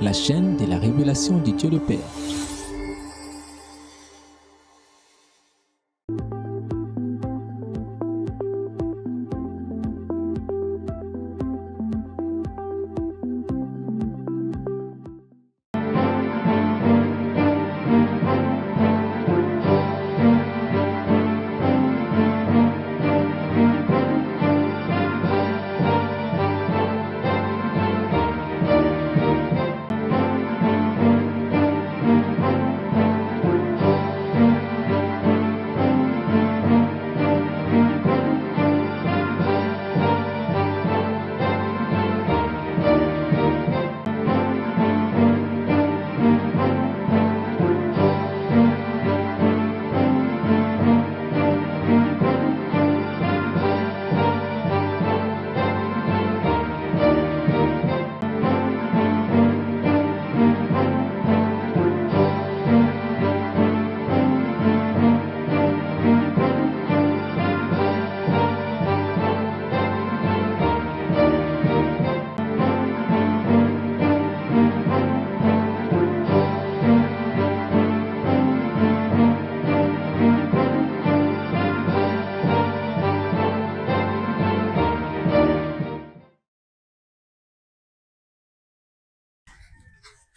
la chaîne de la révélation de Dieu le Père.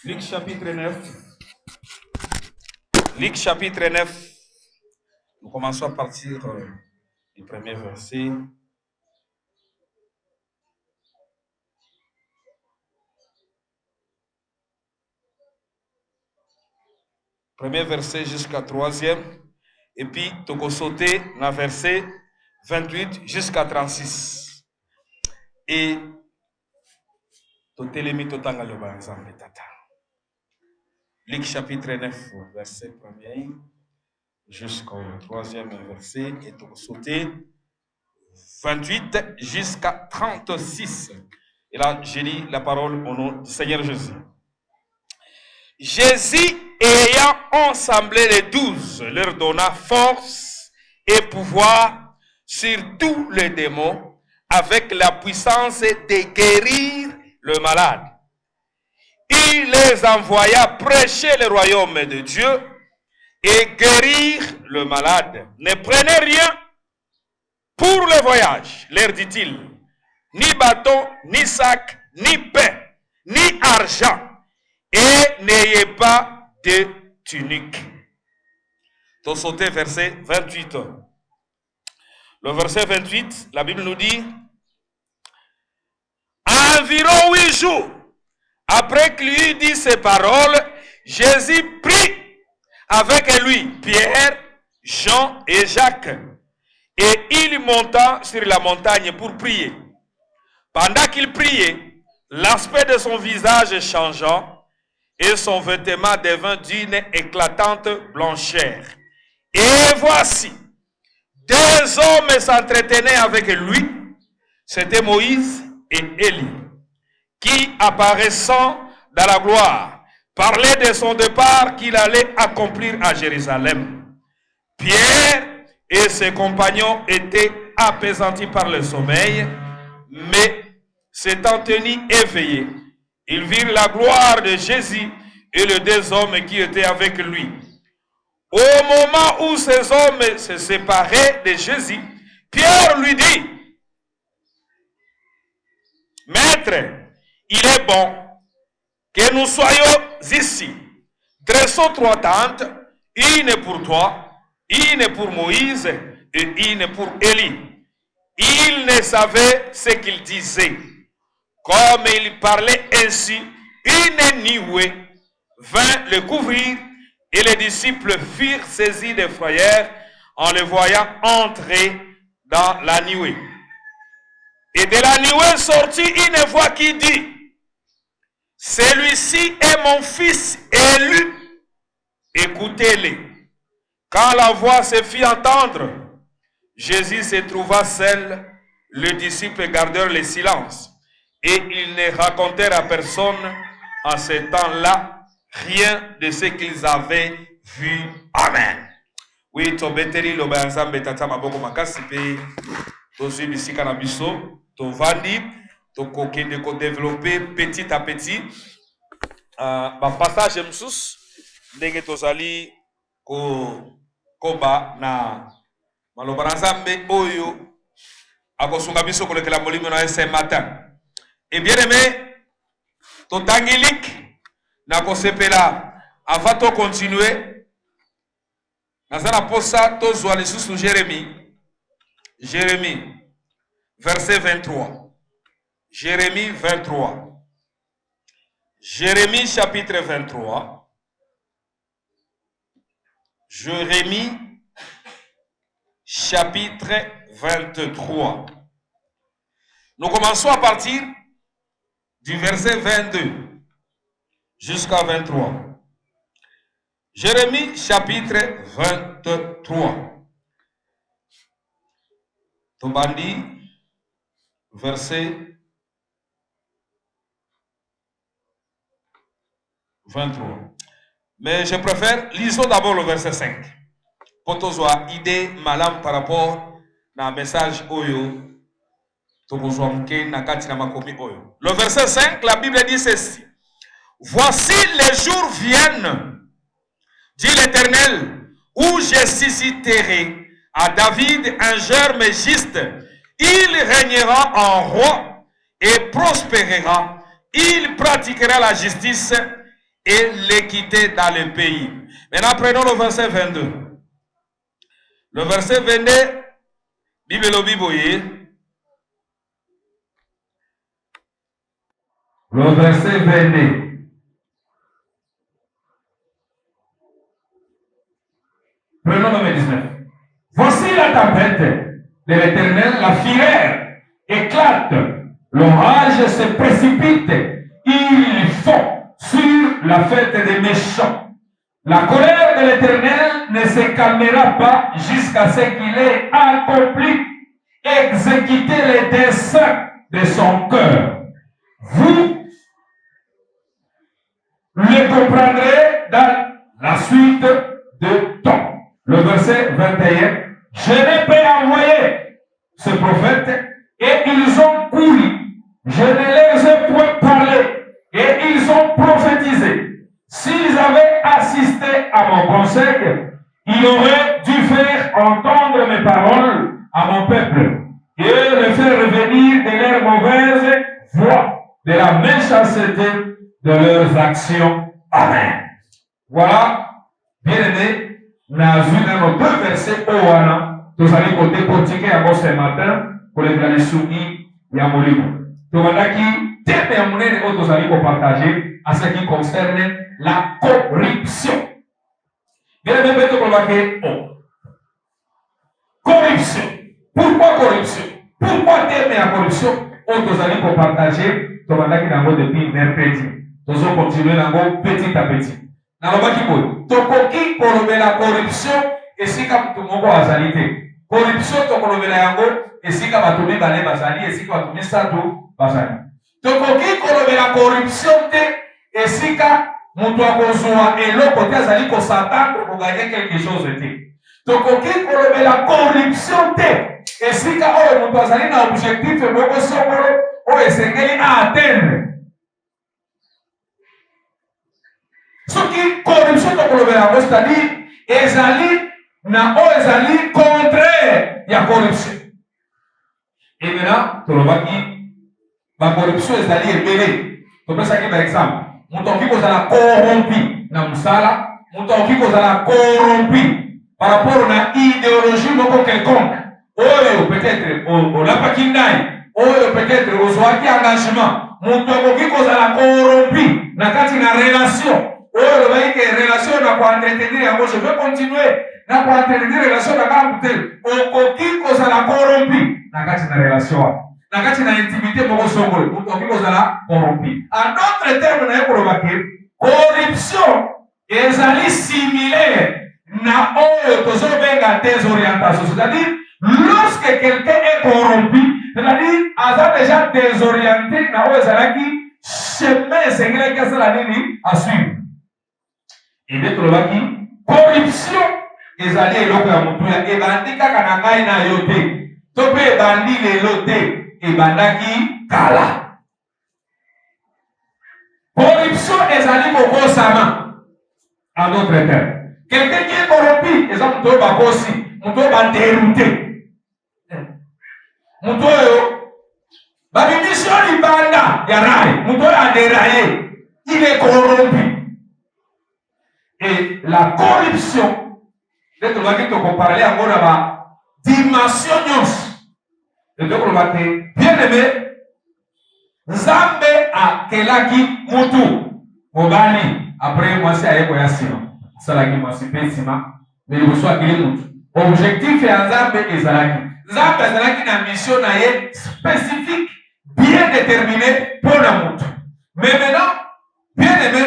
Luc chapitre 9. Luc chapitre 9. Nous commençons à partir du premier verset. Premier verset jusqu'à 3e. Et puis, tu vas sauter dans verset 28 jusqu'à 36. Et tu te limites au temps de l'ensemble. Luc chapitre 9, verset 1er jusqu'au 3e verset. Et tu vas sauter 28 jusqu'à 36. Et là, j'ai dit la parole au nom du Seigneur Jésus. Jésus, ayant assemblé les 12, leur donna force et pouvoir sur tous les démons, avec la puissance de guérir le malade. Il les envoya prêcher le royaume de Dieu et guérir le malade. Ne prenez rien pour le voyage, leur dit-il, ni bâton, ni sac, ni pain, ni argent, et n'ayez pas de tunique. Tu as sauté verset 28. Le verset 28, la Bible nous dit, environ 8 jours après qu'il eut dit ces paroles, Jésus prit avec lui Pierre, Jean et Jacques, et il monta sur la montagne pour prier. Pendant qu'il priait, l'aspect de son visage changeant, et son vêtement devint d'une éclatante blancheur. Et voici, 2 hommes s'entretenaient avec lui, c'était Moïse et Élie, qui, apparaissant dans la gloire, parlaient de son départ qu'il allait accomplir à Jérusalem. Pierre et ses compagnons étaient apaisantis par le sommeil, mais s'étant tenus éveillés, ils virent la gloire de Jésus et les 2 hommes qui étaient avec lui. Au moment où ces hommes se séparaient de Jésus, Pierre lui dit, « Maître, il est bon que nous soyons ici. Dressons 3 tentes, une pour toi, une pour Moïse et une pour Élie. » Il ne savait ce qu'il disait. Comme il parlait ainsi, une nuée vint le couvrir et les disciples furent saisis de frayeur en le voyant entrer dans la nuée. Et de la nuée sortit une voix qui dit, « Celui-ci est mon fils élu, écoutez-le. » Quand la voix se fit entendre, Jésus se trouva seul, les disciples gardèrent le silence, et ils ne racontèrent à personne en ce temps-là rien de ce qu'ils avaient vu. Amen. Oui, tobeteli loba nzambe tata maboko makasi pe tozwi bisika na biso tovandi tokokende ko développer petit à petit passage msus ndenge tozali koba na maloba na Nzambe oyo akosunga biso kolekela molimo na ce matin. Et bien aimé, totangilik na kosepela avant to continuer nazana posa tozwa lisusu Jérémie verset 23. Jérémie 23. Jérémie chapitre 23. Jérémie chapitre 23. Nous commençons à partir du verset 22 jusqu'à 23. Jérémie chapitre 23. Tobandi verset 23. Mais je préfère, lisons d'abord le verset 5. Pour que tu aies idée malam par rapport à un message oyo. Le verset 5, la Bible dit ceci. Voici les jours viennent, dit l'Éternel, où je susciterai à David un germe juste. Il régnera en roi et prospérera. Il pratiquera la justice et l'équité dans le pays. Maintenant, prenons le verset 22. Le verset 22, Bible Biboye. Le verset 22. Prenons le 19. Voici la tempête de l'Éternel, la fureur éclate, l'orage se précipite, il fond sur la fête des méchants. La colère de l'Éternel ne se calmera pas jusqu'à ce qu'il ait accompli, exécuté les desseins de son cœur. Vous le comprendrez dans la suite de temps. Le verset 21. Je n'ai pas envoyé ce prophète et ils ont couru. Je ne les ai point parlé et ils ont prophétisé. S'ils avaient assisté à mon conseil, ils auraient dû faire entendre mes paroles à mon peuple et le faire revenir de leur mauvaise voie, de la méchanceté de leurs actions. Amen. Voilà, bien aimé, nous avons nos deux versets au Wana. Nous allons décortiquer avant ce matin pour les soumis et à Molimo. Nous allons terminer et nous allons partager à ce qui concerne la corruption. Bien aimé, nous allons corruption. Pourquoi corruption? Pourquoi terminer la corruption? Nous allons partager. Nous allons depuis mercredi. Nous allons continuer petit à petit. Tokoki kolobela corruption esika mutu moko azali te. Corruption tokolobela yango esika bato mibale bazali, esika bato misato bazali. Tokoki kolobela corruption te esika mutu akozwa eloko te azali kosatana pour gagner quelque chose te. Tokoki kolobela corruption te esika oyo mutu azali na objectif moko songolo oyo esengeli a atteindre. Ce qui corruption de c'est-à-dire ezali na o ezali contraire ya corruption. Et maintenant, tolobaki ba corruption ezali ebele. Topesaki par exemple, mutu oki kozala corrompu na musala, mutu oki kozala corrompu par rapport na idéologie moko quelconque. Oyo peut-être olapaki ndai, oyo peut-être ozwaki engagement, mutu oki kozala corrompu na kati na relation. Oh, le mec est relation n'a pas entretenir. Je veux continuer. N'a pas entretenir relation n'a pas coûté. Au qui cause la corrompu. N'a pas une relation. N'a pas une intimité pour son rôle. Au qui cause la corrompu. En d'autres termes, n'a pas remarqué. Corruption est similaire. N'a pas besoin des orientations. C'est-à-dire, lorsque quelqu'un est corrompu, c'est-à-dire, il a déjà désorienté. N'a pas qui chemin c'est qu'il a suivre. Et bien, corruption, ils allaient eloko ya mutu ya ebandi kaka na ngai na yo te. To pe ebandi lelo te, ebandaki kala. Corruption ezali kokosama. En d'autres termes. Quelqu'un qui est corrompu, exemple, muto bakosi, muto ba dérouté. Muto yo, babimisio libanda yarai, muto a déraillé, il est corrompu. Et la corruption, dès que l'on va parler encore de la dimension de bien aimé, Nzambe a kelaki mutu, Obani, après moi c'est aye koyasima. Salaki Masipesima, mais il reçoit qu'il objectif et Nzambe ezalaki. Nzambe ezalaki na mission na ye spécifique, bien déterminée pour la mutu. Mais maintenant, bien aimé,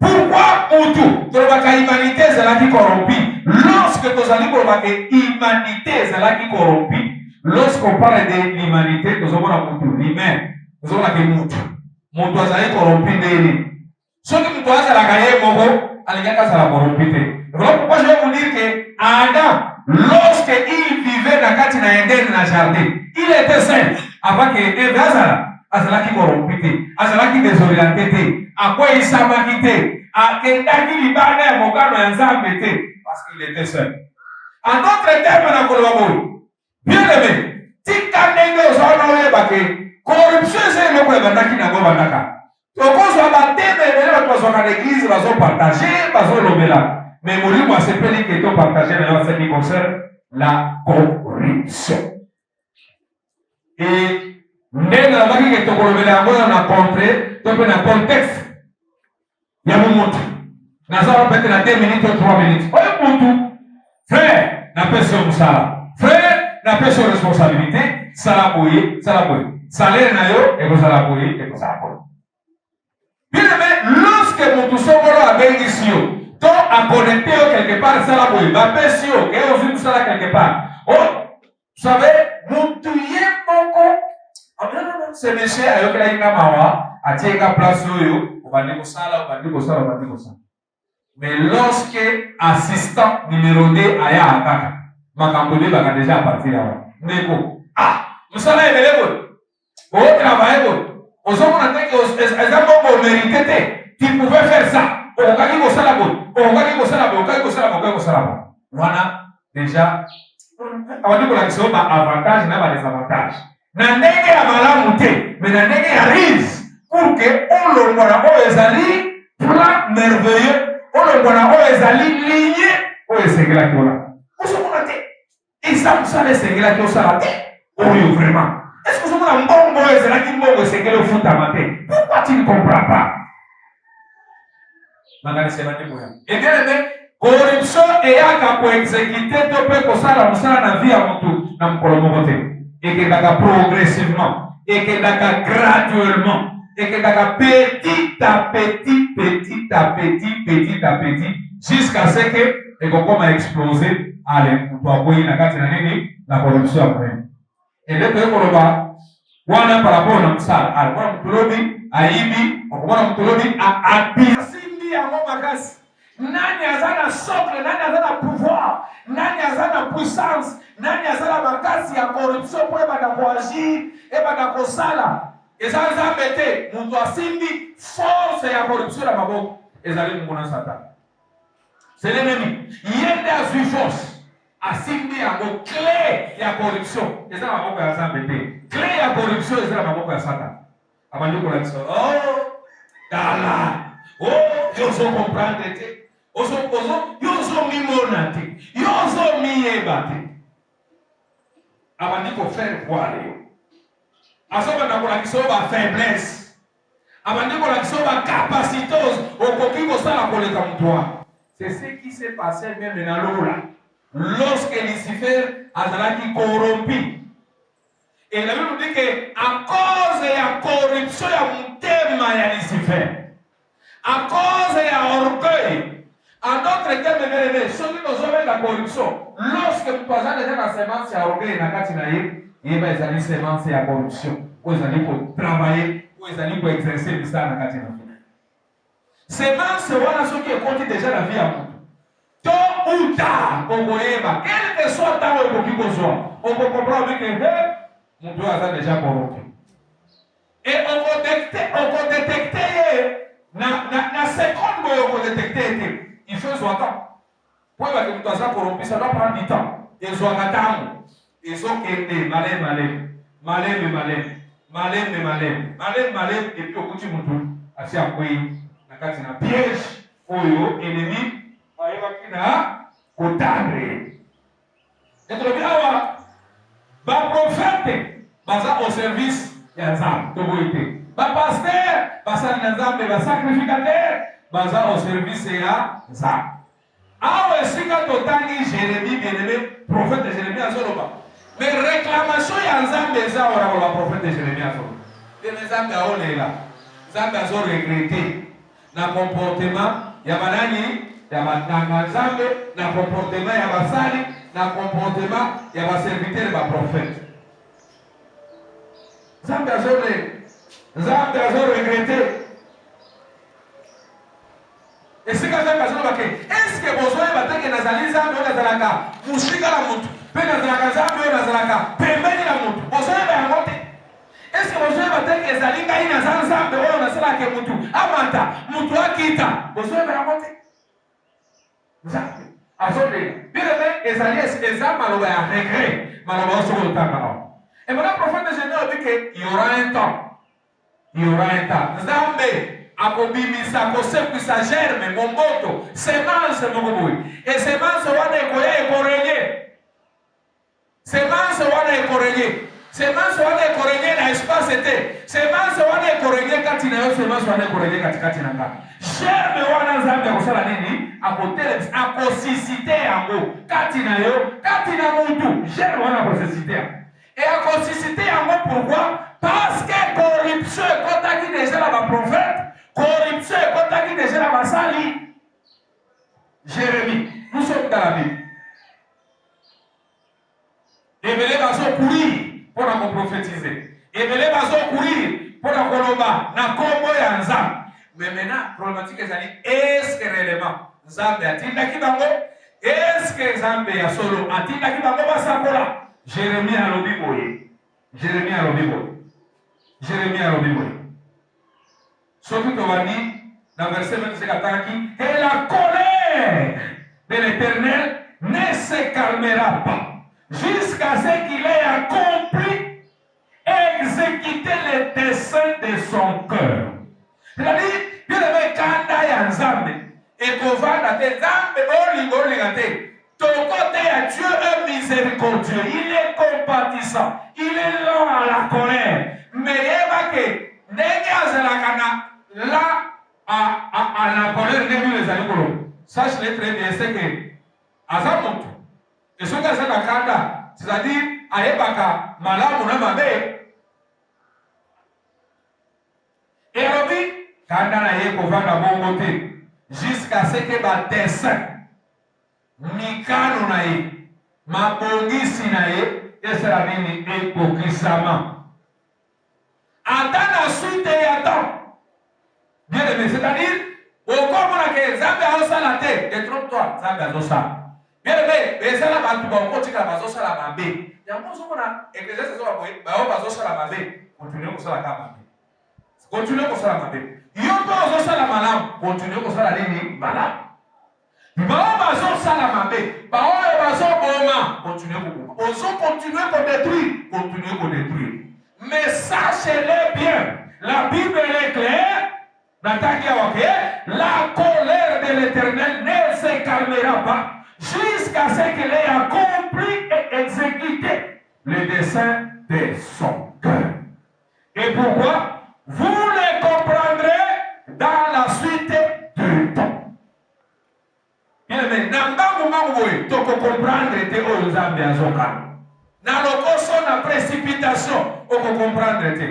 pourquoi mutu? Tolobaka humanité ezalaki corrompue. Lorsque tozali kolobaka humanité ezalaki corrompue, lorsqu'on parle de l'humanité, tozomona mutu, l'humain, tozomona ke mutu. Mutu ezalaki corrompu ndeni. Soki mutu azalaka ye moko, voilà pourquoi je vais vous dire que Adam, lorsqu'il vivait dans le jardin, il était saint. Avant que Eve azalaki corrompu, azalaki désorienté, à quoi il s'est quitté, à Kendaki Libane, Mokano et Nzambe, parce qu'il était saint. En d'autres termes, bien aimé, Tikandenge Ozono Bake, corruption c'est le point de Toko soit l'église, va partager, va lobela. Mais Mouli va se péler que tu partager dans ce qui concerne la corruption. Et même la vague que tu lobela, on a compris, tu peux dans le contexte. Il y a un monde. Nous allons peut-être dans 2 minutes ou 3 minutes. Frère, n'a pas sur Moussala. Frère, n'a pas sur responsabilité. Salaboye, salaboye. Salaire n'a yo, et vous salaboye, et vous salaboye. Bien aimé, lorsque mon souverain a béni sur toi, a connecté quelque part, ça la bouille, va pécher, et on joue ça quelque part. Oh, vous savez, mon tuyé, beaucoup. C'est monsieur, à y'a que la mawa, à tirer la place, on va dire ça, on va dire ça, on va dire ça. Mais lorsque assistant numéro 2 a y'a attaque, ma campagne va déjà partir là. Mais bon, ah, nous sommes là, on travaille, on s'en rend compte que mérité, tu pouvais faire ça. On va dire ça là-bas. Voilà, déjà, on va dire que l'action a avantage, n'a désavantage. N'a n'est à malamouté, mais n'a n'est à risque. Pour que on le voit, on les allie, plan merveilleux, on le voit, on les allie, ligné, on les ségue la cola. On se rend compte, et ça les ségue la cola, oui, vraiment. Est-ce que vous avez un bon boy, c'est là qui m'a c'est que le foot à matin? Pourquoi tu ne comprends pas? Et bien aimé, corruption et à pour exécuter, tu peux que ça la vie à mon tour, dans mon côté. Et que d'accord progressivement, et que d'accord graduellement, et que d'accord petit à petit, jusqu'à ce que le Congo a explosé. Allez, pour envoyer la corruption après. Et dès que l'on va, wana par rapport à ça, alors mtulobi aibi, wana mtulobi abi. Simbi ya momakas. Nani azana socle, nani azana pouvoir, nani azana puissance, nani azana makasi ya corruption pour eba na kuagir, eba na kosala. Ezali zambete, muntu asimbi force ya corruption na maboko. Ezali mwana satan. C'est l'ennemi. Yende a force. Asimbi yango clé ya corruption eza na maboko ya Nzambe te. Clé ya corruption eza na maboko ya Satan. Abandi kola biso. Oh, dala. Oh, yozo comprendre te. Yozo mimona te. Yozo miyeba te. Abandi ko faire voir yo. Asoba na kola biso ba faiblesse. Abandi kola biso ba capacitose okoki ko sala koleka mutwa. C'est ce qui s'est passé même dans l'eau. Lorsque Lucifer a été corrompu. Et la Bible nous dit que à cause de la corruption, il y a un thème à Lucifer. À cause de l'orgueil. En d'autres termes, ceux qui nous ont la corruption, lorsque nous passons déjà la sémence à orgueil, il y a une sémence à corruption. Vous allez pour travailler, vous allez pour exercer le ça dans la sémence, voilà ceux qui comptent déjà la vie à vous. Tôt ou tard, quel que soit le temps on peut comprendre que mon Dieu a déjà corrompu. Et on peut détecter na seconde boyo ko détecter il faut soit pour que tu sois corrompu ça doit prendre du temps et soit attendre et so kende malem et puis au kuti mutu asi akoi na kati na piège oyo ennemi ayeba kina kotandre et to bien awa ba prophète baza au service ya Nzambe to boite ba pasteur basali na Nzambe ba sacrificateur baza au service ya Nzambe awa esika totangi Jérémie bien-aimé prophète de Jérémie azoloba mais réclamation ya Nzambe eza ora ba prophète de Jérémie azoloba de Nzambe aolela Nzambe azo regretter na comportement ya banani ya matanga Nzambe na comportement ya basali na comportement ya baserviteur ba prophète Nzambe azo regretter et c'est quand même azoloba ke est-ce que besoin bateke nazali Nzambe o nazalaka musika la mutu pe nazalaka Nzambe o nazalaka pembeni la mutu besoin ba yango te est-ce que besoin bateke ezali ngai nazali Nzambe oyo nasalaka mutu amata mutu akita besoin ba yango te Nzambe azolela bien-aimé ezali eza maloba ya regret maloba osoko otanga et maintenant prophète de Jérémie dit qu'il y aura un temps Nzambe akobimisa kosekwisa germe momboto semence moko boye et semence wana ekoya ekorenye na espace te semence wana ekorenye kati na yo semence wana ekorenye katikati na nga germe wana Nzambe akosala nini akosisite yango kati na yo kati na mutu germe wana akosisite et akosisite yango pourquoi parce que corruption ekotaki déjà na baprophète corruption ekotaki déjà na basali Jérémie nous sommes dans la Bible ebele bazokourir mpona koprophétiser ebele bazokourir mpona koloba na kombo ya Nzambe mais maintenant problématique ezali est-ce que réellement Nzambe atindaki bango est-ce que Nzambe ya solo atindaki bango basakola Jérémie alobi boye surtout tobandi dans verset 25 ataki et la colère de l'Éternel ne se calmera pas jusqu'à ce qu'il ait accompli et exécuté les desseins de son cœur. C'est-à-dire, bien-aimé, kanda ya Nzambe ekovanda te Nzambe olinga te ton côté à Dieu est miséricordieux, il est compatissant, il est lent à la colère. Mais il y a que là à la colère les amis. Sache-le très bien, c'est que Azamoto, et ce que c'est la kanda, c'est-à-dire Aebaka, Malamu Namabe, et Robi, kanda na ye kovanda bon côté, jusqu'à ce que ba dessin. Mikano na ye mabongisi na ye esala nini ekokisama ata na suite ya temps bien aimé c'est-à-dire okomona ke Nzambe azosala te détrompe-toi Nzambe azosala bien aimé ezala bato bakotikala bazosala mabe yango ozomona eklesiaste ezoba boye bayo bazosala mabe continue kosala kaka mabe continue kosala mabe yo mpe ozosala malamu continue kosala nini malamu bao bazosala mabe bao bazoboma continue à détruire mais sachez-le bien la Bible est claire la colère de l'Éternel ne se calmera pas jusqu'à ce qu'il ait accompli et exécuté le dessein de son cœur. Et pourquoi? Vous le comprendrez dans la suite du temps. Mais nambangu mangoe toko comprendre te o Nzambe azoka. Na lokoso na précipitation oko comprendre te.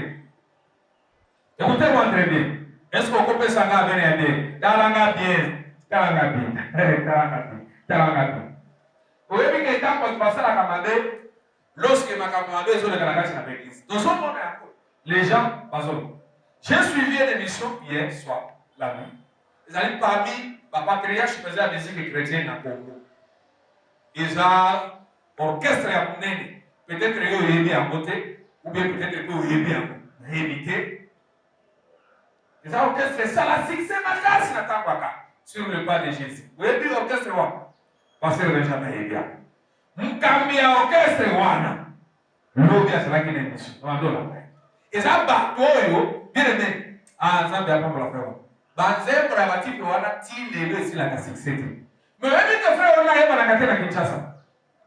Écoutez-moi très bien. Est-ce qu'on peut s'en venir bien? Talanga bien. Vous avez vu que tant qu'on passe à la camade, lorsque ma camade est sur le galagage à l'église, les gens, j'ai suivi une émission hier soir, la nuit. Ils allaient parmi Papa Kriyash faisait la musique chrétienne à Congo. Ils ont orchestre à Mounene. Peut-être qu'ils ont aimé à côté, ou bien peut-être qu'ils ont aimé à rééditer. Les orchestres, ça la succès makasi na tangwaka sur le pas de Jésus. Vous avez vu l'orchestre wa? Pasteur Benjamin Ebia. Mkambi ya orchestre wana. Lobi asalaki na mission. Wandola. Eza bato oyo, bien aimé. Ah, Nzambe apambola frère. Banzembo na batipe wana ti lelo esila ka succès. Mais même que frère wana yeba na kate na Kinshasa.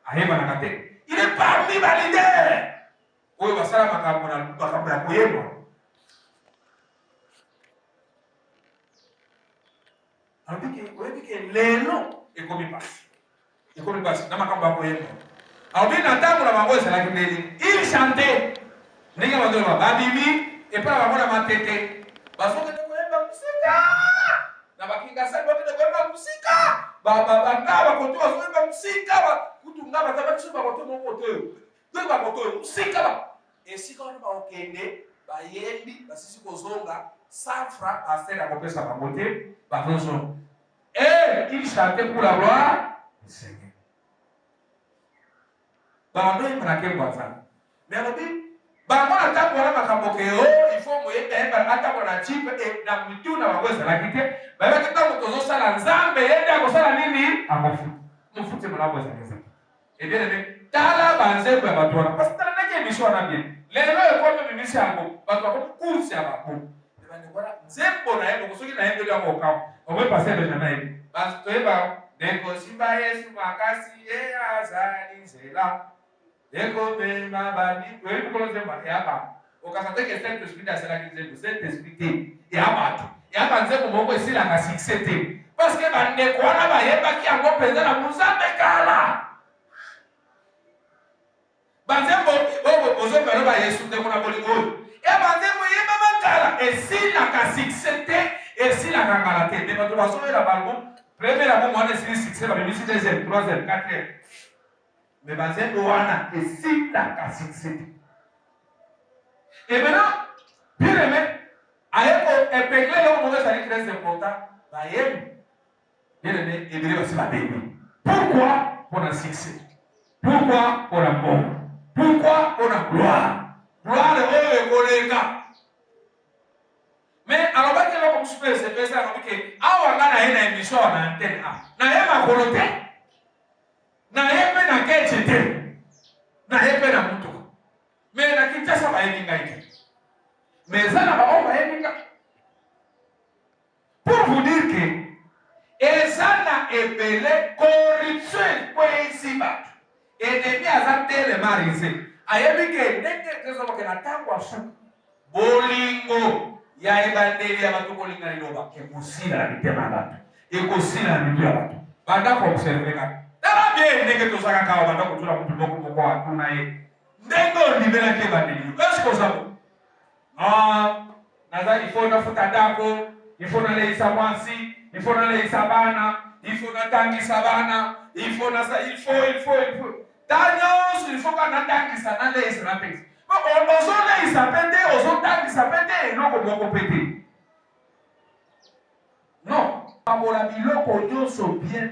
Ayeba na kate. Il est parmi les leaders. Oyo basala makambo ya koyeba. Alors que lelo ekomi pasi. Ekomi pasi na makambo ya koyeba. Alors bien ntango na bango ezalaki ndeni. Il chantait. Ndenge bandola babimi et pas bango na matete. Basoka de koyeba musika. Na bakinga sa bote de koyeba musika. Ngaba koto basoka musika ba kutunga batabaki ba koto mo koto. Donc ba koto musika ba. Et si quand ba okende ba yendi basisi kozonga sans francs à faire la compétition à côté, par exemple. Et il chantait pour la gloire du Seigneur. Bando il m'a quel voisin. Mais on dit, bando na tapo na makambokeo, il faut moyen d'aller à tapo na chip et na mitu na magoza la kite. Ba ba kita motozo sala nzambe yenda ko sala nini? Amofu. Mufute mona goza nzambe. Et bien aimé, tala banze ba batona. Parce que tala na émission na bien. Lelo e ko me mission yango, bato ko course ya babo. Zembo na yebo kusoki na yebo ya moka. On passer le jamais. Parce que ba deko simba Yesu makasi ye azali zela. Deko be mabani, we ko lo zemba ya ba. Okasante que cet esprit da sala ki zembo, cet esprit ya ba. Ya ba zembo moko esila ka succès. Parce que ba ndeko wana ba yeba ki yango penza na muzambe kala. Ba zembo ozo pelo ba Yesu de mona bolingo. Et bandemo yeba bakala esila ka succès esila ka ngalate de bato baso la balbo premier la bombe wana esili succès ba bimisi deuxième troisième quatrième mais bandemo wana esila ka succès. Et maintenant bien aimé ayeko épinglé le mot ça très important ba yem bien aimé et bien aussi ba béni. Pourquoi pour un succès? Pourquoi pour la mort? Pourquoi pour la gloire? Gloire oyo ekoleka. Mais alors ba kelo comme super c'est pesa comme que awa ngana ina émission na antenne a. Na yema kolote. Na yepe na kechete. Na yepe na mutu. Mais na Kinshasa ba yeninga ite. Mais ça na ba ba yeninga. Pour vous dire que ezana ebele corruption kwa isiba. Ennemi azatele marise. Ayebi ke ndenge tezo ke na tangwa su bolingo ya ebandeli ya batu bolinga liloba ekosila na mitema batu ekosila na mitu ya batu banda ko observer ka tala bien ndenge tozaka ka banda ko tula mutu moko moko atuna ye ndenge libera ke bandeli est-ce que ça naza il faut na futa ndako il faut na leisa mwasi il faut na leisa bana il faut na tangisa bana il faut na ça il faut Daniel, il faut qu'on attende ça dans les Israéliens. On les Israéliens, on attend ça péter, non comme on péter. Non, on la biloko nyonso bien.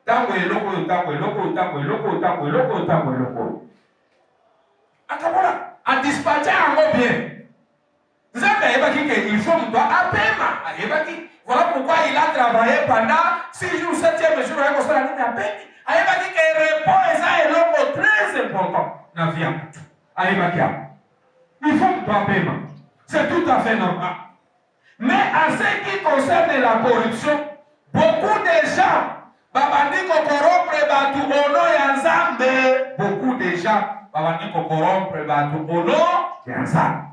Tango eloko. Akabola, a dispatché en bien. Vous avez évacué il faut me doit apema. Évacué. Voilà pourquoi il a travaillé pendant 6 jours, 7e jour, il a construit la ligne à peine. Aïba dit que répond est un élément très important dans la vie. Aïba il faut que tu paiement. C'est tout à fait normal. Mais en ce qui concerne la corruption, beaucoup de gens, babandi ko corrompre batu ono ya Nzambe. Beaucoup de gens, babandi ko corrompre batu ono ya Nzambe.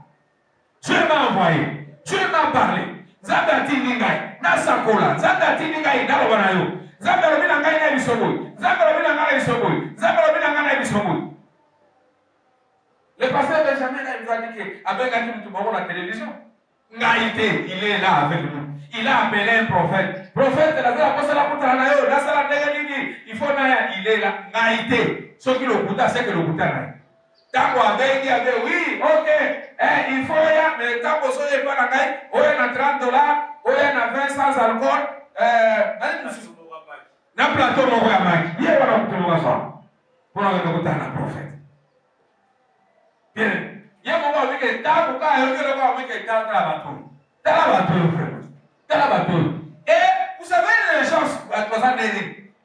Dieu m'a envoyé, Dieu m'a parlé. Nzambe atindi ngai, na sakola, Nzambe atindi ngai na lobana yo. Nzambe lobi na ngai na bisoboy. Nzambe lobi na ngai na bisoboy. Nzambe lobi na ngai na bisoboy. Le pasteur Benjamin il a dit que avec un tout monde à la télévision, Ngaïté, il est là avec nous. Il a appelé un prophète. Prophète de la il faut il est là. Ngaïté. Ce qui le coûte, c'est que le coûte là. Tango avec dit oui, ok, il faut y mais tango so est pas la gagne, on a $30, on a 20 sans alcool, na plateau mon roi Mike. Il y a pas de ça. Pour le coûter na prophète. Bien. Il y a mon roi que tango ka yo le roi que tango la bateau. Et vous savez les gens,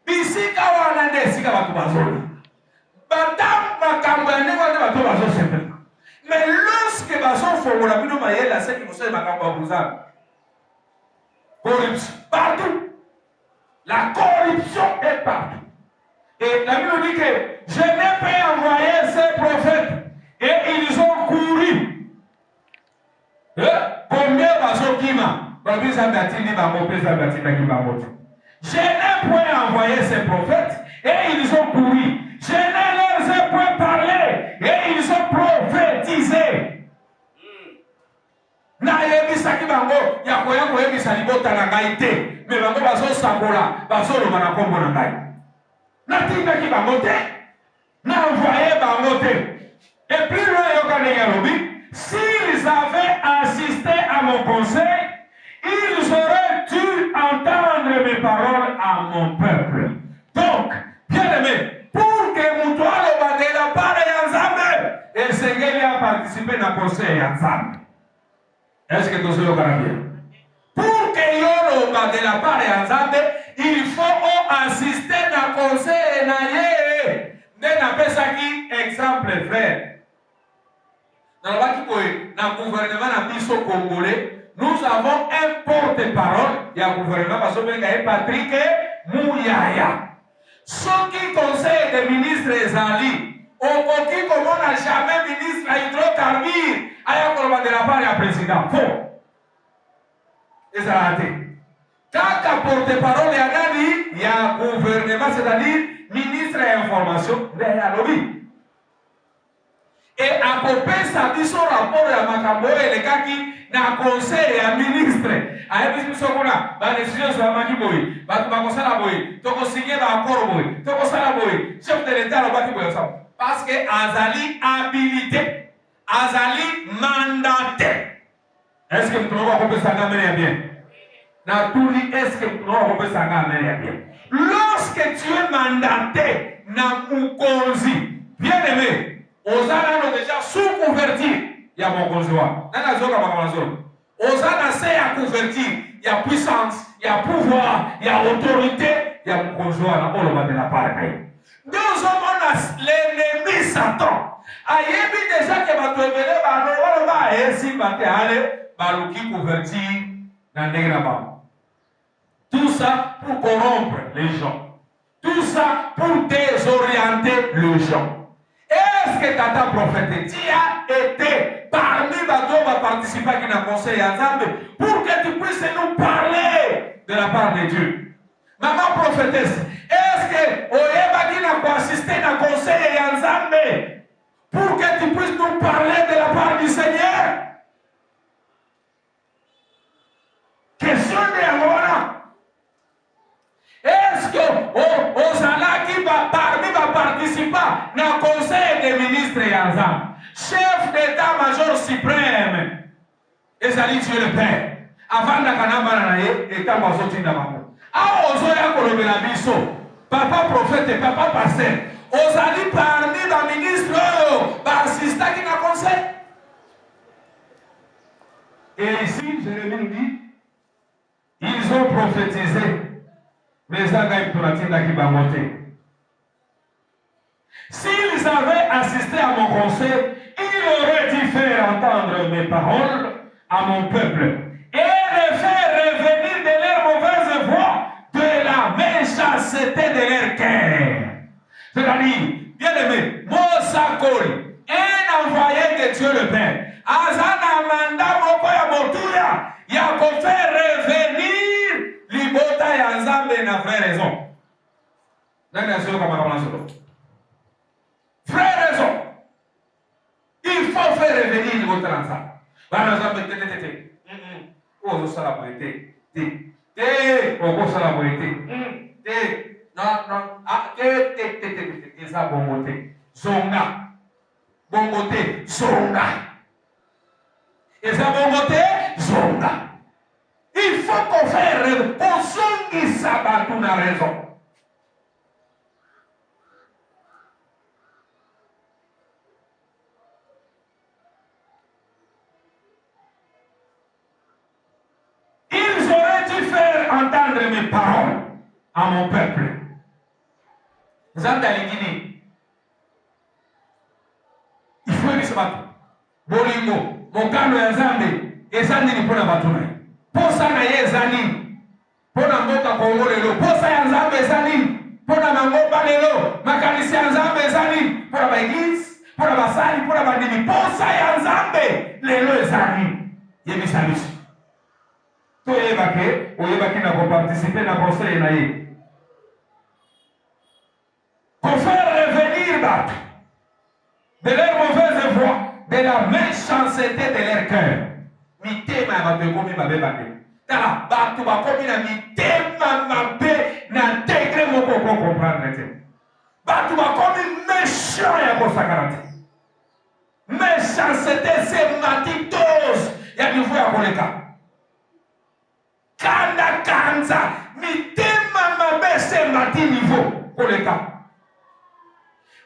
ici, quand on a des ici, mais lorsque bason fongola bino mayela c'est qui vous makambo buzana corruption partout, la corruption est partout. Et la Bible dit que je n'ai pas envoyé ces prophètes et ils ont couru. Combien bason kima je n'ai point envoyé ces prophètes et ils ont couru. Je ne leur ai point parlé et ils ont prophétisé. Na yebisaki bango ya koya koyebisa libota na ngai te, me bango bazosakola bazoloba na kombo na ngai. Natindaki bango te, na envoyé bango te. Et plus loin yokane ya lobi, s'ils avaient assisté à mon conseil, ils auraient dû entendre mes paroles à mon peuple. Donc, bien aimé, pour que Moutoualo Badela parle à Nzambe, et Sengeli a participé dans le conseil à Nzambe. Est-ce que tout cela va bien? Pour que Yolo Badela parle à Nzambe, il faut assister dans le conseil naye. N'a pas ça qui exemple frère. Dans le gouvernement na biso congolais, nous avons un porte-parole. Il y a un gouvernement parce que Patrick Mouyaya. Ce qui conseille des ministres Ezali, au qui comme on n'a jamais ministre à hydrocarbures, à de la part du président. Faux. Et ça a été. Quand porte-parole il y a un gouvernement, c'est-à-dire ministre et information, mais il y a lobby. Et à côté, ça dit son rapport à Makambo et les gars qui n'a conseil à ministre. À une décision qu'on a, la décision sur la Makiboy, va la boy, tu signer l'accord boy, tu la boy, chef de l'État, le Makiboy. Parce que Azali habilité, Azali mandaté. Est-ce que tu vas comprendre ça bien? Natuli, est-ce que tu vas comprendre ça bien? Lorsque tu es mandaté, na Mukonzi, bien aimé. Osana no déjà sous-converti, il y a mon conjoint. Osana sait à convertir, il y a puissance, il y a pouvoir, il y a autorité, il y a mon conjoint. On le de la part. Deux hommes, on a l'ennemi Satan. Ayebi déjà que va te mener, on va ainsi, va te aller, balouki converti, dans le tout ça pour corrompre les gens. Tout ça pour désorienter les gens. Est-ce que Tata prophète, tu as été parmi les participants qui n'ont conseillé à Nzambe pour que tu puisses nous parler de la part de Dieu? Maman prophétesse, est-ce que Oyeba qui n'a pas assisté à conseil à Nzambe pour que tu puisses nous parler de la part du Seigneur? Question de Amona. Est-ce que Osala qui va parmi les participants dans le conseil des ministres et Nzambe, chef d'état-major suprême, Ezali Dieu le Père, avant de Kanabanaye et Tabazotin Damamo. Ah, Ozoya Kolobela Biso, papa prophète et papa pasteur, Osali parmi les ministres, assistant qui n'a conseil. Et ici, Jérémie nous dit, ils ont prophétisé. Mais s'ils avaient assisté à mon conseil, ils auraient dû faire entendre mes paroles à mon peuple et les faire revenir de leur mauvaise voie, de la méchanceté de leur cœur. C'est-à-dire, bien aimé, Mosakol, un envoyé de Dieu le Père, Azana Manda Mokoya Motuya, il a qu'à faire revenir Libota ya Nzambe na vraie raison. Vraie raison. Il faut faire revenir Libota ya Nzambe. Bana Nzambe tete. Ozo sala boete. Te. Ozo sala boete. Te. Non. Ah, te. Eza bongote. Zonga. Bongote. Zonga. Eza bongote. Zonga. Il faut qu'on fasse qu'on songe ça, on a raison. à mon peuple. Nzambe alingini. Il faut que ce soit bolingo, mokano ya Nzambe, ezani ni pona batuna. Posa na ye ezani. Pona mboka Kongo lelo, posa ya Nzambe ezani. Pona mangomba lelo, makanisi ya Nzambe ezani. Pona baigisi, pona basali, pona bandimi. Posa ya Nzambe lelo ezani. Yebisa biso. Oyebaki na koparticiper na conseil na ye. Pour faire revenir bateau de leur mauvaise voie, de la méchanceté de leur cœur. Mitema ya bato ekomi mabe bande. Tala, bato bakomi na mitema mabe na degré moko ko comprendre te. Bato bakomi méchant ya kosakana te. Méchanceté c'est matitose ya niveau ya koleka. Kanda kanza, mitema mabe c'est mati niveau koleka.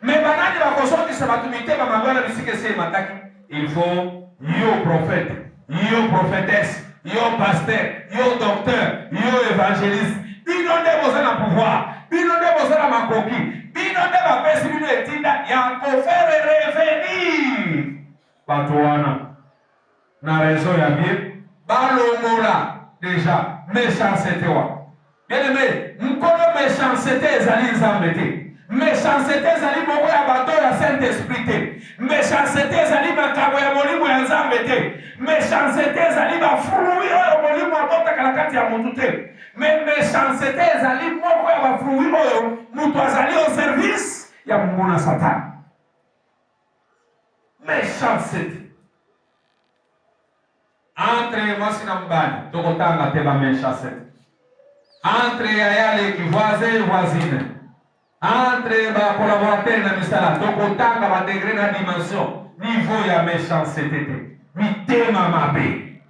Mais banani bakosoki sa batumite ba mabana bisike se mataki. Il faut yo prophète, yo prophétesse, yo pasteur, yo docteur, yo évangéliste. Bino nde bozana pouvoir, bino nde bozana makoki, bino nde bapesi bino etinda ya ko faire revenir. Batoana na raison ya bien balongola déjà méchanceté wa. Bien aimé, mkono méchanceté ezali Nzambe te. Méchanceté ezali moko ya bato ya Saint-Esprit te. Méchanceté ezali makambo ya molimo ya Nzambe te. Méchanceté ezali bafruit oyo molimo abotaka na kati ya mutu te. Mais méchanceté ezali moko ya bafruit oyo mutu azali au service ya Mungu na Satani. Méchanceté. Entre mwasi na mbani tokotanga te ba méchanceté. Entre yayale ki voisin voisine. Entre les collaborateurs na misala tokotanga ba degré na dimension niveau ya méchanceté mitema mabe.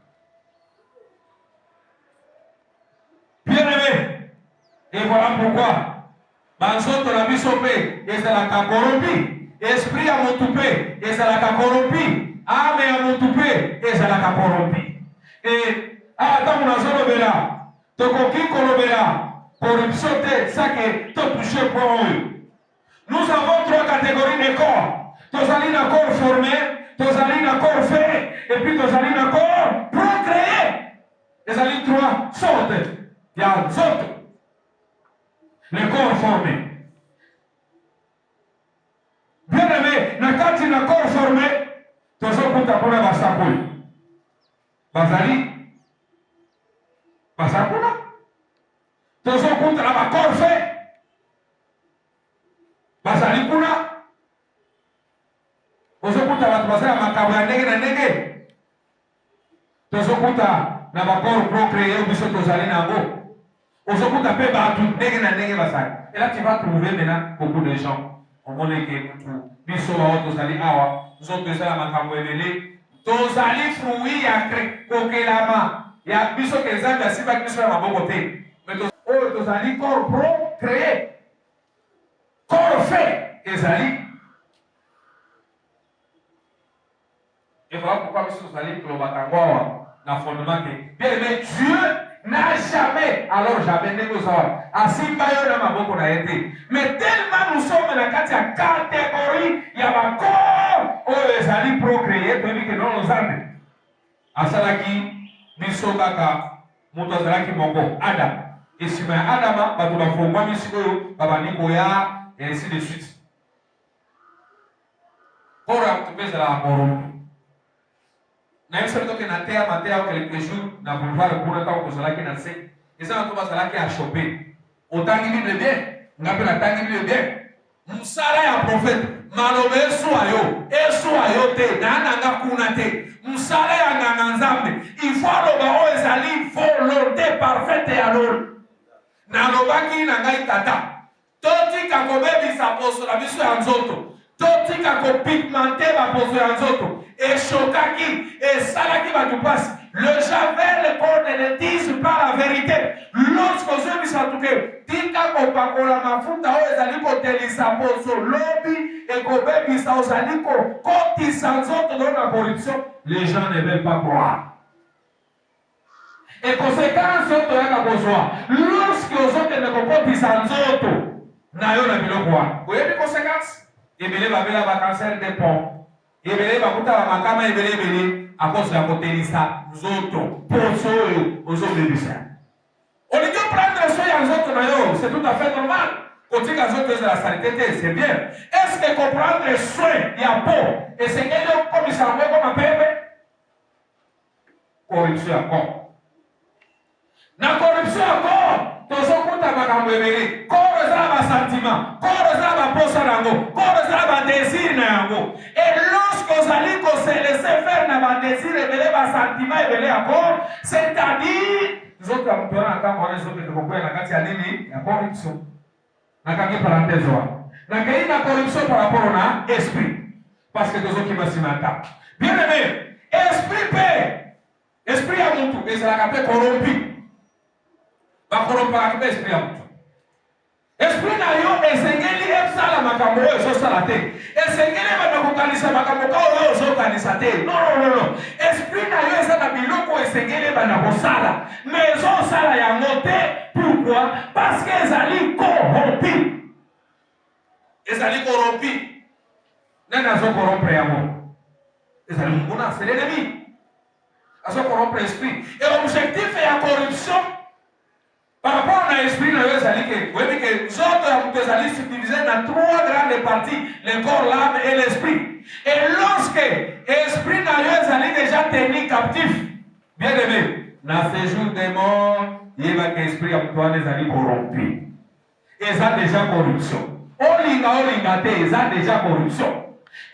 Bien aimé, et voilà pourquoi banzoto na biso pe ezalaka corrompu, esprit ya motu pe ezalaka corrompu, âme ya motu pe ezalaka corrompu. Et ata munazolobela tokoki kolobela corruption, ça que tu touché pour eux. Nous avons trois catégories de corps. Tu as un corps formé, tu as un corps fait, et puis tu as un corps procréé. Les alliés trois sortes. Il y a sortes. Le corps formé. Bien aimé, quand tu as un corps formé, tu as un corps basakuli. Bazali. Basakula. Tozo kuta na bakor fait bazali kuna tozo kuta batu bazala makambo ya ndenge na ndenge tozo kuta na bakor procréé biso tozali nango tozo kuta pe batu ndenge na ndenge bazali. Et là tu vas trouver maintenant beaucoup de gens on mone ke mutu biso wa tozali awa zo tozala makambo elele tozali fruit ya kokelama ya biso ke Nzambe asiba biso na maboko te. Mais oh, tozali corps procréé, corps fait, ezali. Et voilà pourquoi nous allons pour le batangoa, dans le fondement que bien aimé, Dieu n'a jamais, alors jamais négocié, asimbayo na maboko na été. Mais tellement nous sommes dans la catégorie, il y a un corps, oh, ezali procréé, tu dis que non, nous sommes. Asalaki, bisokaka, mutazalaki mongo, Adam. Et si Adama, bato ba fongwa misiko babani koya et ainsi de suite. Ora tupeza la corrompu. Na yesa bitoke na terre matéa quelques jours na boulevard kuna ka ko salaki na se. Eza to ba salaki a choper. Otangi Bible bien, ngape na tangi Bible bien. Musala ya prophète, malobe esu ayo te, na nanga kuna te. Musala ya nganga Nzambe, il faut loba o ezali volonté parfaite et alors nalobaki na ngai tata totika kobebisa poso na biso ya nzoto totika kopigmente baposo ya nzoto eshokaki esalaki bato pasi le javel le corps ne dise pas la vérité lorsque ozobisa tuke tika kopakola mafuta oyo ezali kotelisa poso lobi ekobebisa ozali kokotisa nzoto na corruption. Les gens ne veulent pas croire. Et conséquence, on a besoin. Lorsque vous êtes ne comptez nzoto, na yo na biloko wana. Vous avez des conséquences? Ebele babela ba cancer des pompes. Ebele bakuta ba makama ebele à cause de la motelisa nzoto. Poso yo ozobebisa. On dit que prendre soin ya nzoto na yo, c'est tout à fait normal. Quand tu as de la saleté, c'est bien. Est-ce que comprendre soin ya peau et c'est que comme ça comme appelle corruption encore. Na corruption encore, tozokuta makambo ebele, corps ezala ba sentiment, corps ezala ba posa nango, corps ezala ba désir na yango. Et lorsque vous allez se laisser faire na ba désir ebele ba sentiment ebele encore, c'est-à-dire nous autres amtona kama wale zote tukokuwa na kati ya nini ya corruption. Na kaki parenthèse wa. Na kai na corruption par rapport na esprit. Parce que tozo kibasimata. Bien aimé, esprit paix. Esprit ya mtu ezala kapé corrompu. Bakorompa esprit ya mtu. Esprit na yo esengeli efsala makambo oyo ezosala te. Esengeli banakokanisa makambo ka oyo ezokanisa te. Non. Esprit na yo eza na biloko esengeli banakosala. Mais ezosala yango te. Pourquoi? Parce que ezali corrompu. Ezali corrompu. Nani azo corrompre yango? Ezali munguna, c'est l'ennemi. Azo corrompre esprit. Et l'objectif est la corruption. Par rapport à l'esprit, nous voyez que nous sommes subdivisés dans trois grandes parties, le corps, l'âme et l'esprit. Et lorsque l'esprit est déjà tenu captif, bien aimé, dans ce jour des morts, il y a l'esprit est corrompu. Et ça a déjà corruption. Olinga, il y a déjà corruption.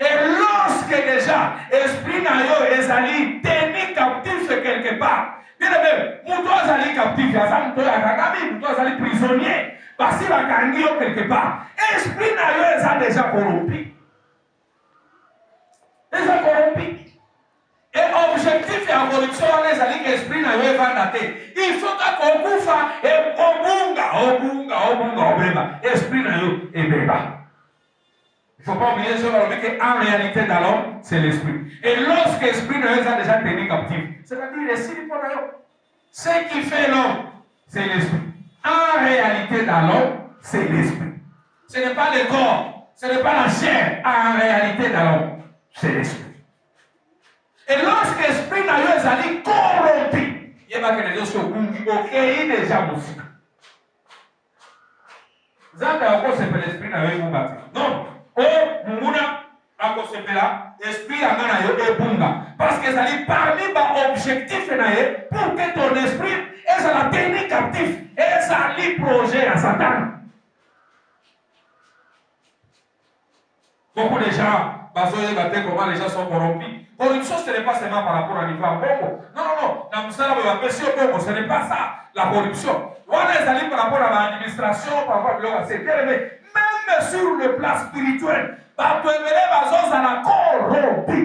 Et lorsque déjà l'esprit est tenu captif quelque part, bien aimé, Moutoua Zali captif, Moutoua Zali prisonnier, parce qu'il a gagné quelque part. Esprit n'a déjà corrompu. Déjà corrompu. Et objectif de la corruption, l'esprit n'a pas daté. Il faut qu'on bouffe et obunga, esprit n'a pas. Il ne faut pas oublier qu'en réalité, dans l'homme, c'est l'esprit. Et lorsque l'esprit n'a déjà tenu captif, c'est-à-dire ce qui fait l'homme, c'est l'esprit. En réalité, dans l'homme, c'est l'esprit. Ce n'est pas le corps, ce n'est pas la chair. En réalité, dans l'homme, c'est l'esprit. Et lorsque l'esprit n'a pas corrompu, il y a que les gens sont déjà musique. Zaka encore c'est l'esprit n'a pas battu. Non. Oh, Munguna, à cause de là, l'esprit a gagné et bunga. Parce que ça dit parmi les objectifs pour que ton esprit est la technique captif et ça lit projet à Satan. Beaucoup de gens, comment les gens sont corrompus. Corruption, ce n'est pas seulement par rapport à niveau Bongo. Non. Ce n'est pas ça, la corruption. On est allé par rapport à l'administration, par rapport à c'est bien aimé. Même sur le plan spirituel, la corrompu.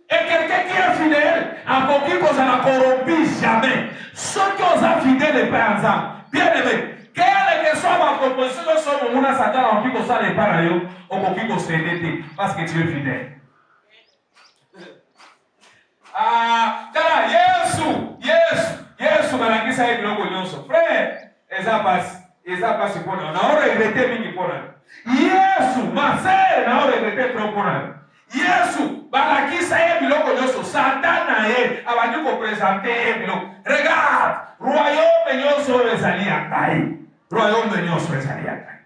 Et quelqu'un qui est fidèle, à qui qu'on a corrompu jamais. Ceux qui sont fidèles et pas ensemble. Bien aimé. Quelle que soit ma proposition, on a Satan en qui qu'on soit les parents, on qui qu'on s'aider parce que tu es fidèle. Ah, Yesu, malakisa hivi logo nyonso. Frère, eza passe pour nous. On a regretté mingi pour nous. Yesu, ma sœur, on a regretté trop pour nous. Yesu, malakisa hivi logo nyonso. Satan na ye, abandi ko présenter hivi logo. Regarde, royaume nyonso ezali akai. Royaume nyonso ezali akai.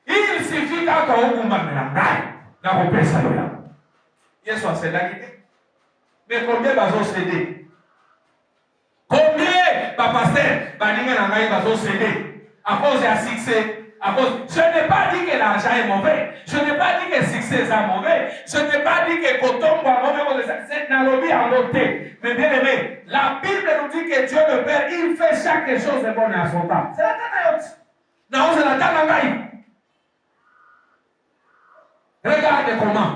Il suffit kaka okumba melangai na kopesa loya. Yesu asedaki. Mais combien bazos céder? Combien pasteur baninga na ngai bazos céder à cause de succès? À cause, je n'ai pas dit que l'argent est mauvais. Je n'ai pas dit que le succès est mauvais. Je n'ai pas dit que Kotombo est mauvais. C'est dans le vie en noté. Mais bien aimé, la Bible nous dit que Dieu le Père, il fait chaque chose de bon à son temps. C'est la tête. Non, c'est la tête. Regardez comment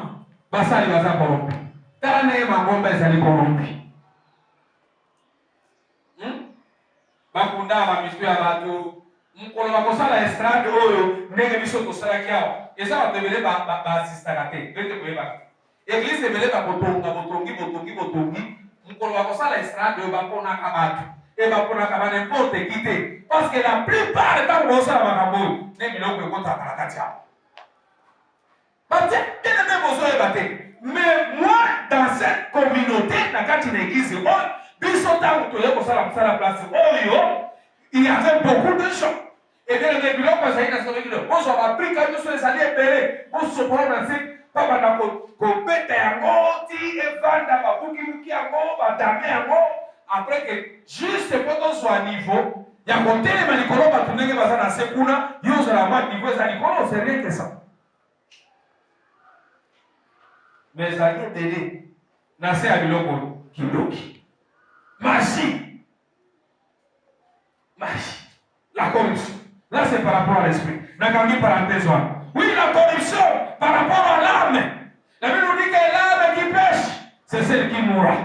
Bassali va s'en corrompre. Tarane mangomba ezali corrompu. Bakunda ba mistu ya bato. Mukolo bakosala estrade oyo ndenge biso tosala kiawa. Eza batebele ba assistaka te. Bete koyeba. Église ebele ba botongi. Mukolo la estrade, et n'importe qui. Parce que la plupart des temps, on s'en va mais moi, dans cette communauté, dans une église, il y avait beaucoup de gens. Et bien, les bilans, on a pris quand nous sommes allés épérer, on se prend dans cette papa na ko beta yango ti evanda ba buki yango ba dame yango après que juste pour soit niveau ya kotelema ma likolo ba tunenge baza na sekuna yo za ma niveau za likolo c'est rien que ça mais ça y est délai na se abiloko kidoki magie la corruption là c'est par rapport à l'esprit na kangi parenthèse oui la corruption par rapport à l'âme. La Bible nous dit que l'âme qui pêche, c'est celle qui mourra.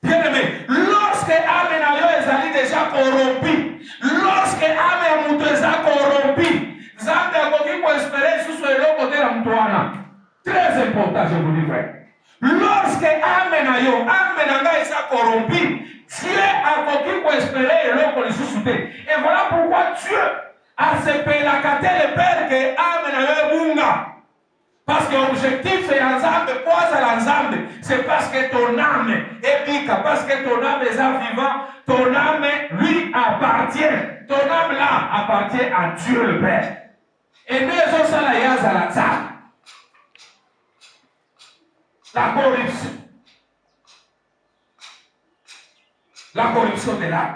Bien aimé, lorsque l'âme est déjà corrompue, lorsque l'âme est déjà corrompue, Zambé a beaucoup espérer sur le côté de la moutoana. Très important, je vous dis vrai. Lorsque l'âme est déjà corrompue, Dieu a beaucoup espérer le côté de la et voilà pourquoi Dieu a séparé la catelle le père que l'âme est bunga. Parce que l'objectif c'est l'ensemble, c'est parce que ton âme est pique, parce que ton âme est vivant, ton âme lui appartient. Ton âme là appartient à Dieu le Père. Et nous sommes la corruption. La corruption de l'âme.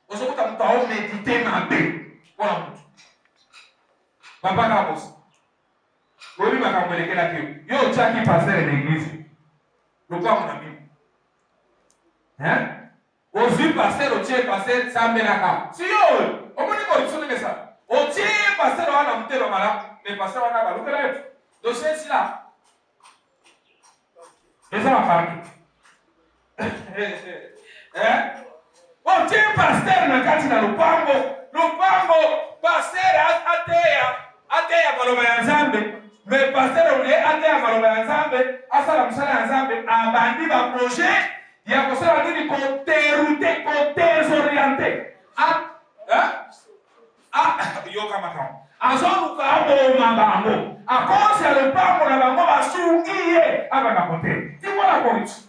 Aujourd'hui, tu as médité ma paix. Voilà. Papa Gabos. Oui, ma campagne est là. Yo, tu as qui passer à l'église. Le pas mon ami. Hein? Aussi, passer, au tien, passer, ça me l'a. Si yo, on peut dire corruption de ça. Au tien, passer, on a monté le malin, mais passer, on a baloué là. Donc, c'est là. Et ça va parler. Hein? Au tien, passer, on a gâté dans le pango, passer, ateya maloba ya Nzambe mais pasteur on est ateya maloba ya Nzambe asala musala ya Nzambe abandi ba projet ya kosala nini ko dérouter ko désorienter yo kama kama azonu ka bo mabango a cause ya le pango na bango basungiye aba na côté tu vois la corruption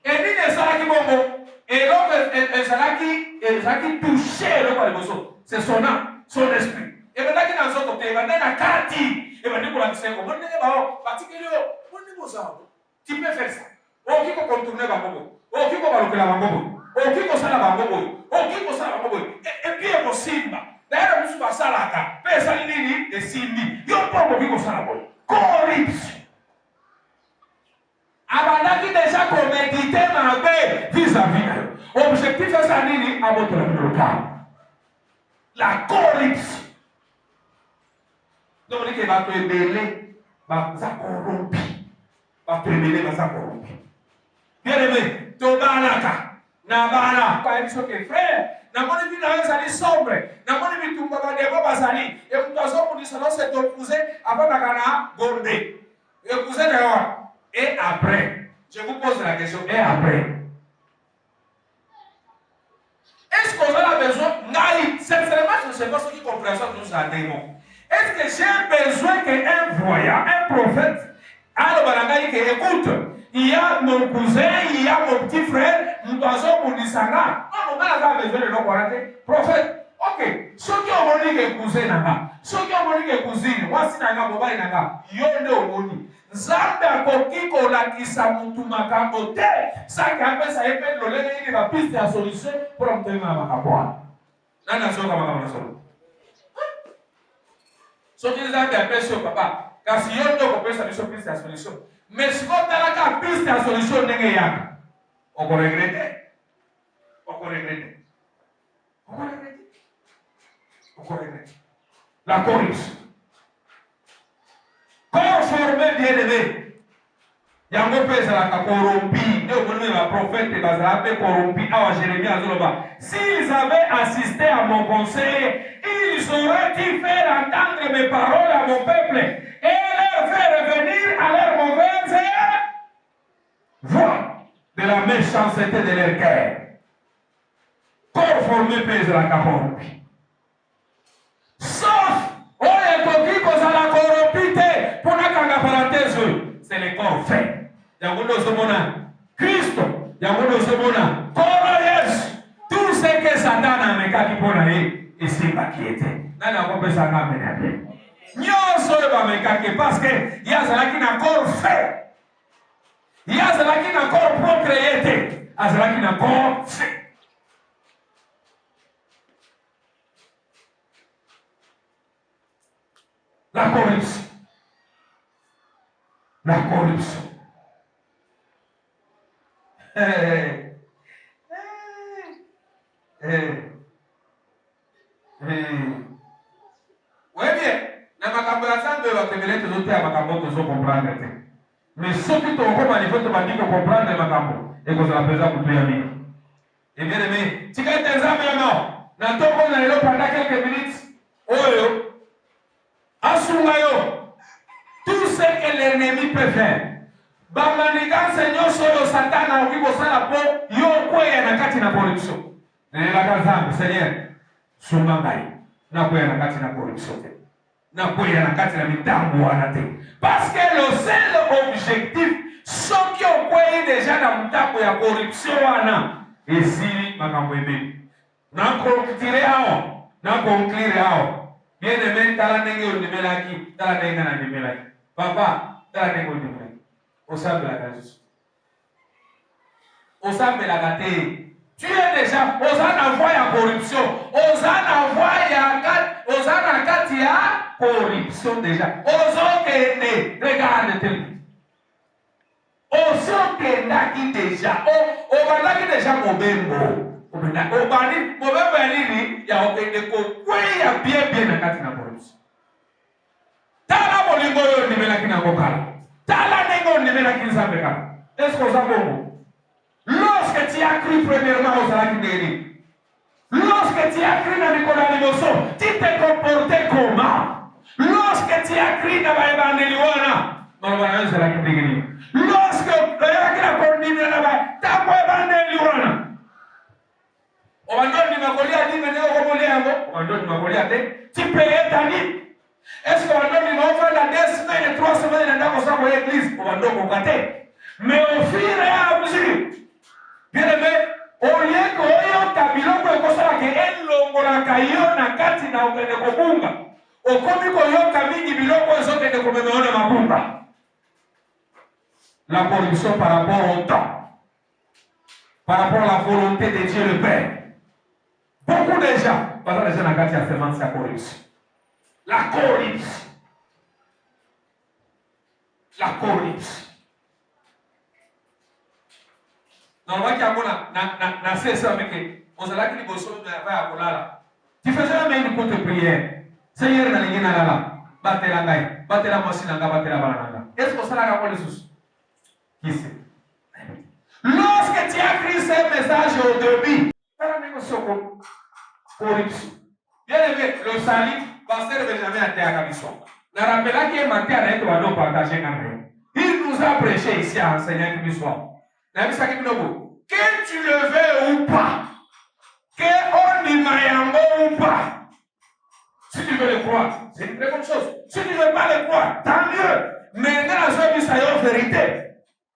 et ni ne sala ki bongo et l'homme ezalaki touché le par le c'est son âme son esprit. Et maintenant qu'il a un autre côté, il va donner la carte. Et va dire pour la mission, tu peux faire ça. Oh, qui peut contourner la bobo. Oh, qui peut baloquer la bobo. Oh, qui peut ça la bobo. Oh, qui peut ça la bobo. Et puis, il y a Simba. D'ailleurs, nous sommes à Salaka. Personne n'est et Simbi. Il y a pas de ça la bobo. Corruption. Abandaki déjà qu'on médite ma paix vis-à-vis. Objectif, c'est ça, nini, à votre local. La corruption. Donc, on dit que va te mêler, va corrompu. Va te mêler, va corrompu. Bien aimé, Tobanaka, Nabana, pas une chose que frère, n'a pas vu la zali sombre, n'a pas vu tout le monde de Babazali, et vous avez dit que c'est opposé avant la Ghana, Gondé. Et vous êtes dehors. Et après, je vous pose la question, et après? Est-ce qu'on a besoin, sincèrement, je ne sais pas ce qui comprend ça, nous a démon. Est-ce que j'ai besoin qu'un voyant, un prophète, alors Balangaï qui écoute, il y a mon cousin, il y a mon petit frère, nous devons nous dire ça. Non, on a besoin de nos prophète. Ok, ceux qui ont dit que cousin, ceux qui ont dit que cousine, voici Naga, Boba Naga, Yonde Omoni. Zanda kokiko la kisa mutu makambo te. Ça qui appelle ça épée de l'olé, il va piste à solution pour obtenir ma makamboa. Nana soka makamboa solo. Ce qui les a appelé sur papa, car si yon do kopé sa piste à solution. Mais si on t'a la piste à solution n'est rien. On peut regretter. On peut regretter. On peut regretter. On peut regretter. La corruption. Conformé bien aimé. Yango pesa la corrompi. Dieu vous la prophète et Bazarape corrompi. Ah, Jérémie Azoloba. S'ils avaient assisté à mon conseil, ils auraient-ils fait entendre mes paroles à mon peuple et leur faire revenir à leur mauvaise voie. méchanceté de leur cœur. Corps formé pèse la corrompu. Sauf, on est coquille qu'on a la corrompité. Pour la parenthèse, c'est le corps fait. Yagono Somona, Christ, Yagono Somona, Coroyes, tout ce que Satan a mis qui pour aller, et c'est pas qui était. N'a pas pu s'en amener. Nyon soyez mekake parce que il y a cela qui n'a corps fait. Il y a cela qui n'a corps procréé. Il y a cela qui n'a corps fait. La corruption. La corruption. Oui bien, na makambo ya Nzambe bakemele tozoteya makambo tozokomprendre te. Mais soki tokokoma niveau tobandi kokomprendre makambo ekozala mpenza kutu ya mingi. Et bien aimé, tika ete Nzambe yango na ntongo na lelo pendant quelques minutes oyo asunga yo tout ce que l'ennemi peut faire. Bamaniganse nyonso oyo Satana akoki kosala mpo yo okweya na kati na corruption. Nelelaka Nzambe, Seigneur, sunga ngai nakoya na kati na corruption te. Nakoya na kati na mitambo wana te. Parce que le seul objectif soki okweyi déjà na mitambo ya corruption wana esili makambo ebeli. Nakontire awa, nakonclure awa. Bien aimé, tala ndenge ondimelaki, tala ndenge na ndimelaki. Papa, tala ndenge ondimelaki. Osambelaka Jésus. Osambelaka te. Tu es déjà, osana voie ya corruption, osana voie ya kati ya corruption déjà. Ozokende, regarde-te. Ozokendaki déjà. Obandaki déjà mobembo. Obandi, mobembo ya nini ya okende kokweya bien na kati na corruption. Tala molingo yo ndimelaki na kokala. Tala ndenge ndimelaki Nzambe kala. Est-ce que ozabongo? Lorsque tu as cru premièrement aux Salakidéri, lorsque tu as cru dans Nicolas Liboso, tu t'es comporté comment? Lorsque tu as cru dans Baïbandeliwana, lorsque tu as condamné là-bas, tu as Baïbandeliwana. On va donner ma colère, dit venez au Romoléango, on va donner ma colère, tu payes ta vie. Est-ce qu'on va donner ma offre la 2 semaines, 3 semaines, dans l'église? On va donner mon gâté. Mais au fur et à mesure, bien aimé, au lieu que oyo kabiloko ekosala ke elongolaka yo na kati na okende kobunga, okomi koyoka mingi biloko ezokende komema na mabunga. La corruption par rapport au temps, par rapport à la volonté de Dieu le Père. Beaucoup de gens, parce que les gens na kati ya semence ya corruption. La corruption. La corruption. Normalement, na cesse avec on s'est là qui bosso na va akolala. Tu faisais la même côté prière. Seigneur na lingina lala. Batela ngai, batela mosi nanga, batela bananga. Est-ce que ça la rakole sous? Qui sait? Lorsque tu as écrit ce message au début, ça la négociation corruption. Bien aimé, le salut, pasteur Benjamin a été à la mission. Na rappela qui est maté à l'aide de partager quand même. Il nous a prêché ici à enseigner qui soit. Que tu le veux ou pas, que on y mayango ou pas, si tu veux le croire, c'est une très bonne chose. Si tu ne veux pas le croire, tant mieux. Mais dans la soirée, ça y est, vérité.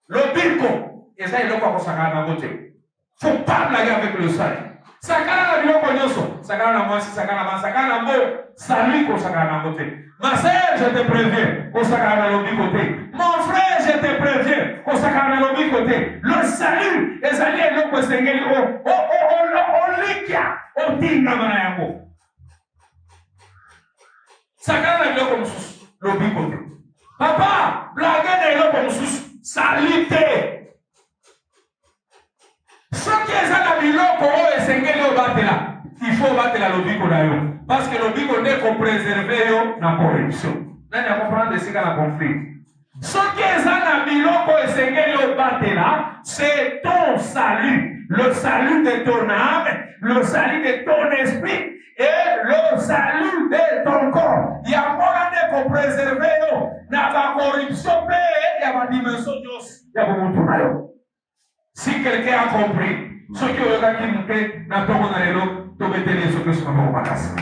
Le bilko, et ça, il ne faut pas s'en côté. Il ne faut pas blaguer avec le salut. Sakana la biloko nyoso, sakana la moisi, sakana la sakana la mo, salut ko sakana la côté. Ma sœur, je te préviens, ko sakana la l'autre côté. Mon frère, je te préviens, ko sakana la l'autre côté. Le salut, les alliés le ko sengeli o likia, o tinga mana yango. Sakana la biloko mususu, l'autre côté. Papa, blague na biloko mususu, salite. Ce qui est à la biloko o esengeli o batela, il faut battre la lobiko d'ailleurs. Parce que le bico n'est qu'on préserve la corruption. Là, il y a comprendre ce qu'il y a conflit. Ce qui est à la biloko esengeli o batela, c'est ton salut. Le salut de ton âme, le salut de ton esprit et le salut de ton corps. Il y a pas qu'on préserve la corruption, il y a pas dimension, il y a beaucoup de. Si Si quelqu'un a compris, ce qui aura qui monté dans ton monalelo, tu mettez les autres sur ma casse.